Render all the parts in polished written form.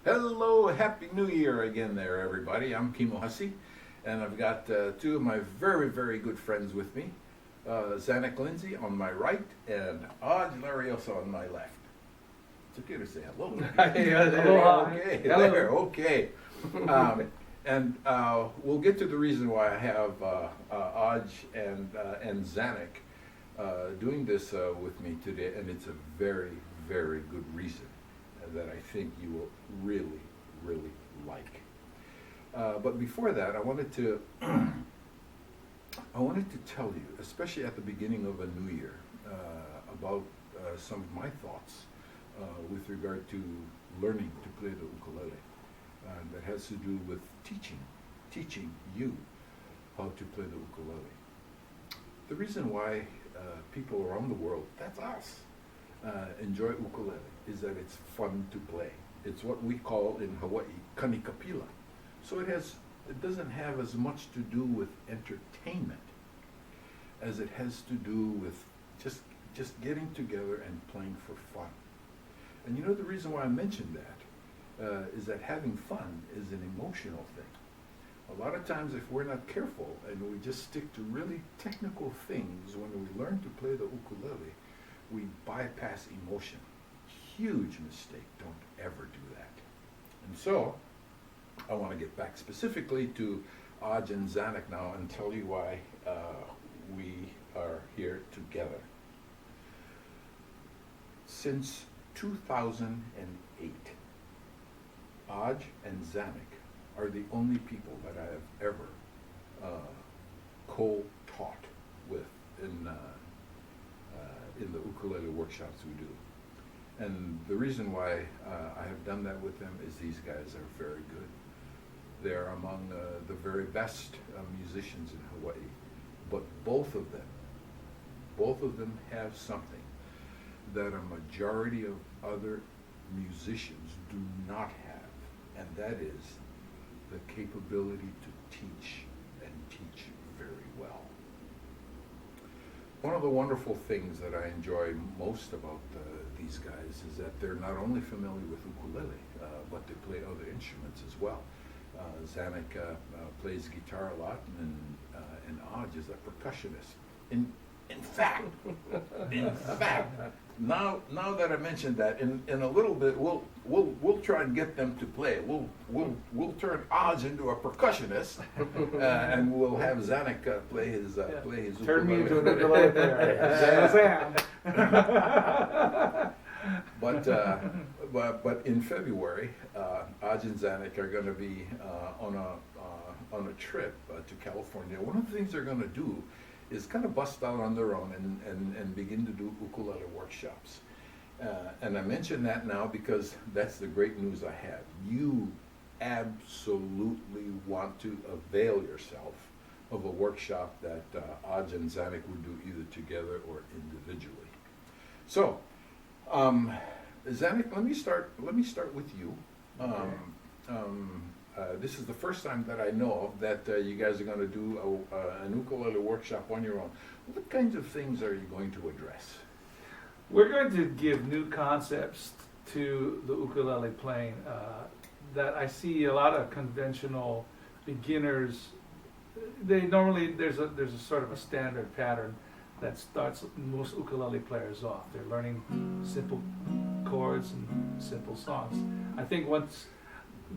Hello, Happy New Year again there, everybody. I'm Kimo Hussey, and I've got two of my very, very good friends with me. Zanuck Lindsey on my right, and Larioza on my left. It's okay to say hello. Okay, Hello. there, okay. And we'll get to the reason why I have Aj and Zanuck doing this with me today, and it's a very, very good reason that I think you will really, really like. But before that, I wanted to tell you, especially at the beginning of a new year, about some of my thoughts with regard to learning to play the ukulele. That has to do with teaching you how to play the ukulele. The reason why people around the world, that's us, enjoy ukulele is that it's fun to play. It's what we call in Hawaii Kapala. So it doesn't have as much to do with entertainment as it has to do with just getting together and playing for fun. And you know the reason why I mentioned that is that having fun is an emotional thing. A lot of times if we're not careful and we just stick to really technical things when we learn to play the ukulele, we bypass emotion. Huge mistake. Don't ever do that. And so, I want to get back specifically to Aj and Zanuck now and tell you why we are here together. Since 2008, Aj and Zanuck are the only people that I have ever co-taught with in the ukulele workshops we do. And the reason why I have done that with them is these guys are very good. They're among the very best musicians in Hawaii. But both of them have something that a majority of other musicians do not have, and that is the capability to teach and teach very well. One of the wonderful things that I enjoy most about these guys is that they're not only familiar with ukulele, but they play other instruments as well. Zanuck plays guitar a lot, and Aj is a percussionist. In fact, now that I mentioned that, in a little bit we'll try and get them to play. We'll turn Aj into a percussionist, and we'll have Zanuck play his ukulele. Turn me into an ukulele player. But in February, Aj and Zanuck are going to be on a trip to California. One of the things they're going to do is kind of bust out on their own and begin to do ukulele workshops. And I mention that now because that's the great news I have. You absolutely want to avail yourself of a workshop that Aj and Zanuck would do either together or individually. So, Zanuck, let me start with you. This is the first time that I know of that you guys are going to do an ukulele workshop on your own. What kinds of things are you going to address? We're going to give new concepts to the ukulele playing that I see a lot of conventional beginners. There's a sort of a standard pattern that starts most ukulele players off. They're learning simple chords and simple songs. I think once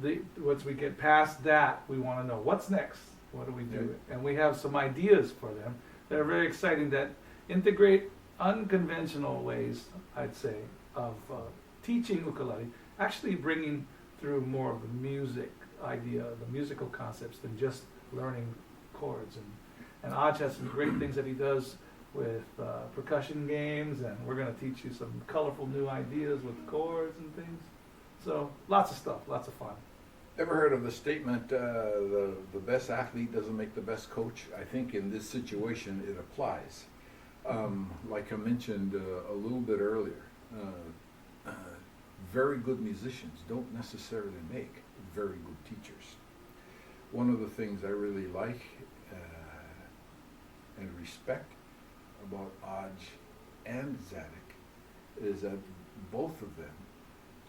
we get past that, we want to know what's next. What do we do? And we have some ideas for them that are very exciting that integrate unconventional ways, I'd say, of teaching ukulele, actually bringing through more of the music idea, the musical concepts than just learning chords. And Aj has some great things that he does with percussion games, and we're going to teach you some colorful new ideas with chords and things. So lots of stuff, lots of fun. Ever heard of the statement, the best athlete doesn't make the best coach? I think in this situation it applies. Like I mentioned a little bit earlier, very good musicians don't necessarily make very good teachers. One of the things I really like and respect about Aj and Zanuck is that both of them,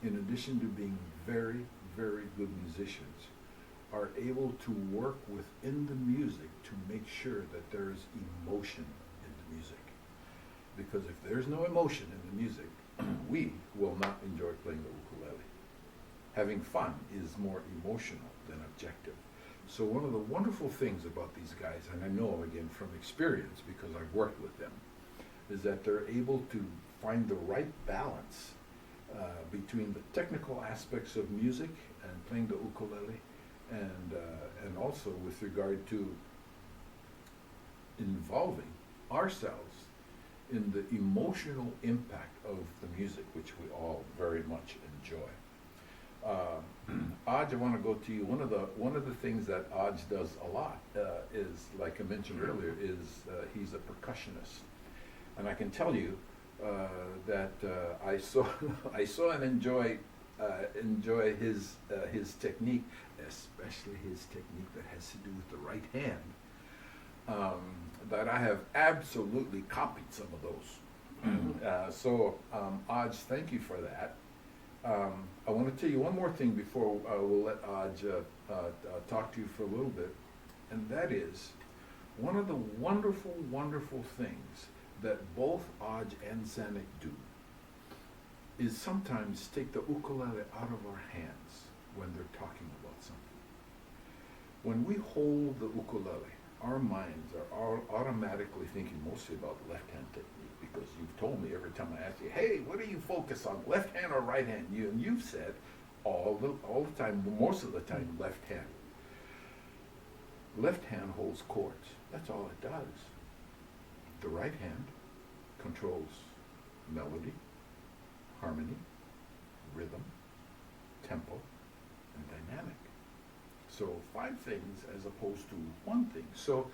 in addition to being very, very good musicians are able to work within the music to make sure that there is emotion in the music. Because if there's no emotion in the music, we will not enjoy playing the ukulele. Having fun is more emotional than objective. So one of the wonderful things about these guys, and I know again from experience because I've worked with them, is that they're able to find the right balance between the technical aspects of music and playing the ukulele, and also with regard to involving ourselves in the emotional impact of the music, which we all very much enjoy. Aj, I want to go to you. One of the things that Aj does a lot is, like I mentioned earlier, is he's a percussionist, and I can tell you that I saw and enjoy his technique, especially his technique that has to do with the right hand. That I have absolutely copied some of those. So, Aj, thank you for that. I want to tell you one more thing before we'll let Aj talk to you for a little bit, and that is one of the wonderful, wonderful things that both Aj and Zanuck do is sometimes take the ukulele out of our hands when they're talking about something. When we hold the ukulele, our minds are automatically thinking mostly about left-hand technique, because you've told me every time I ask you, hey, what do you focus on, left hand or right hand? You've said all the time, most of the time, left hand. Left hand holds chords. That's all it does. The right hand controls melody, harmony, rhythm, tempo, and dynamic. So 5 things as opposed to 1 thing. So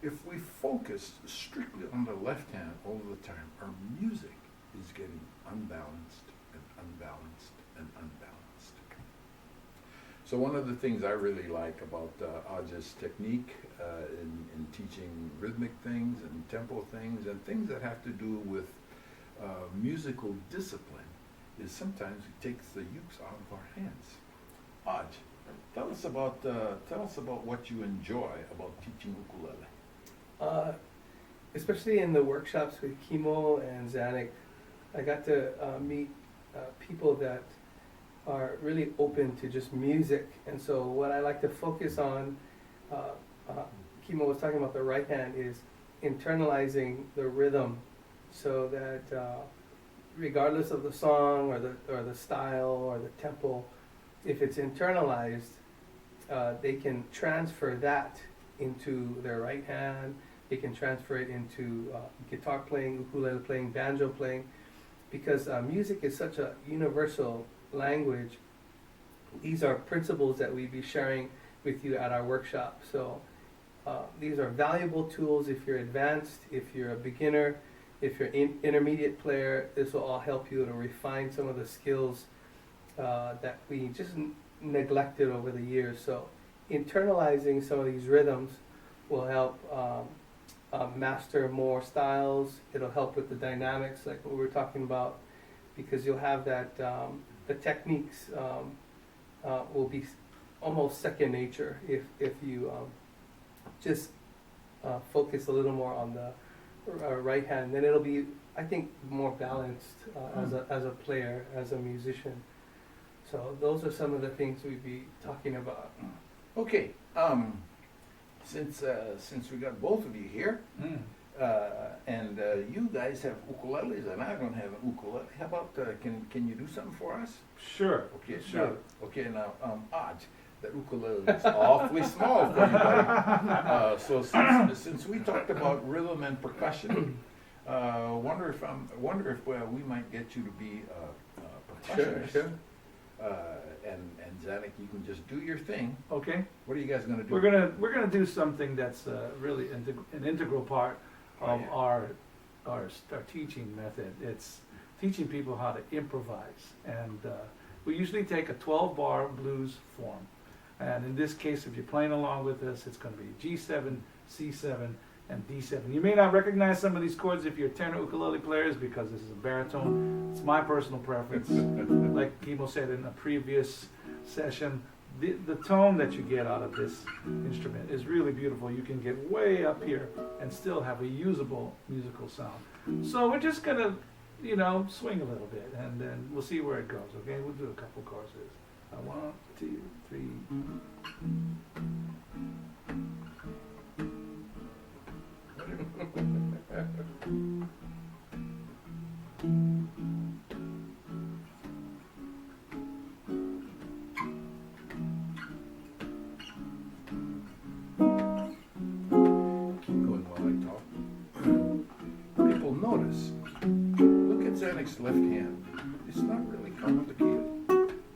if we focus strictly on the left hand all the time, our music is getting unbalanced and unbalanced and unbalanced. So one of the things I really like about Aj's technique in teaching rhythmic things and tempo things and things that have to do with musical discipline is sometimes he takes the ukes out of our hands. Aj, tell us about what you enjoy about teaching ukulele. Especially in the workshops with Kimo and Zanuck, I got to meet people that are really open to just music. And so what I like to focus on, Kimo was talking about the right hand, is internalizing the rhythm so that regardless of the song or the style or the tempo, if it's internalized, they can transfer that into their right hand. They can transfer it into guitar playing, ukulele playing, banjo playing, because music is such a universal language. These are principles that we be sharing with you at our workshop. So these are valuable tools if you're advanced, if you're a beginner, if you're an intermediate player. This will all help you to refine some of the skills that we just neglected over the years. So internalizing some of these rhythms will help master more styles. It'll help with the dynamics, like what we were talking about, because you'll have that, the techniques will be almost second nature if you just focus a little more on the right hand. Then it'll be, I think, more balanced as a player, as a musician. So those are some of the things we'd be talking about. Okay, since we got both of you here, and you guys have ukuleles and I don't have an ukulele, how about can you do something for us? Sure. Okay, Sure. Now, Aj, the ukulele is awfully small for you, buddy. So since we talked about rhythm and percussion, wonder if we might get you to be a percussionist. Sure. And Zanuck, you can just do your thing. Okay. What are you guys gonna do? We're gonna do something that's really an integral part of our teaching method. It's teaching people how to improvise, and we usually take a 12-bar blues form. And in this case, if you're playing along with us, it's going to be G7, C7, and D7. You may not recognize some of these chords if you're tenor ukulele players because this is a baritone. It's my personal preference. Like Kimo said in a previous session, the tone that you get out of this instrument is really beautiful. You can get way up here and still have a usable musical sound. So we're just gonna, swing a little bit, and then we'll see where it goes. Okay, we'll do a couple courses. 1, 2, 3. Notice, look at Zanuck's left hand. It's not really complicated.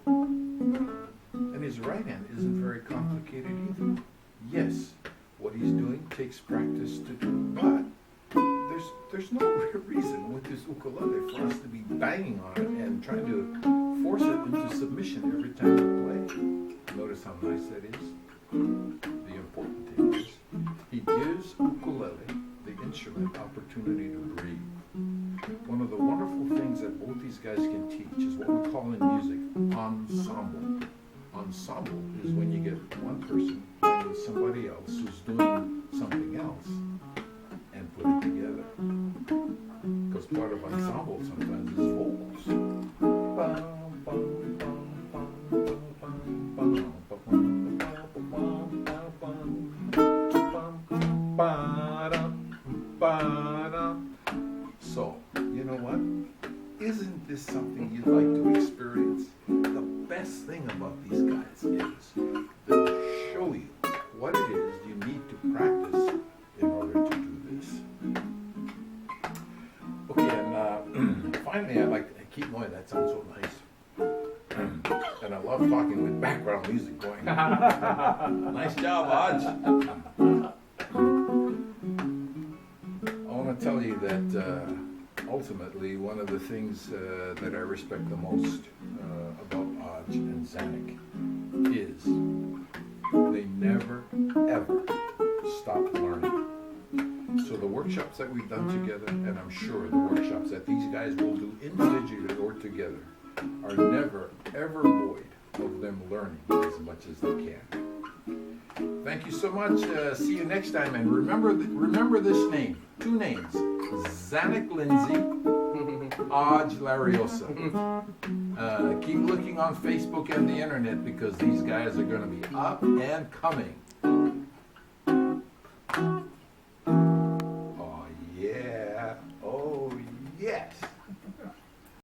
And his right hand isn't very complicated either. Yes, what he's doing takes practice to do, but there's no reason with this ukulele for us to be banging on it and trying to force it into submission every time we play. Notice how nice that is. The important thing is, he gives ukulele, the instrument, opportunity to breathe. One of the wonderful things that both these guys can teach is what we call in music ensemble. Ensemble is when you get one person playing with somebody else who's doing something else and put it together. Because part of ensemble sometimes is vocals. So, you know what? Isn't this something you'd like to experience? The best thing about these guys is they'll show you what it is you need to practice in order to do this. Okay, and finally I'd like to keep going. That sounds so nice. And I love talking with background music going. Nice job, Hodge. I want to tell you that ultimately one of the things that I respect the most about Hodge and Zanuck is they never, ever stop learning. So the workshops that we've done together, and I'm sure the workshops that these guys will do individually or together, are never, ever void of them learning as much as they can. Thank you so much. See you next time. And remember this name. 2 names. Zanuck Lindsey, Hodge Larioza. Keep looking on Facebook and the internet because these guys are going to be up and coming.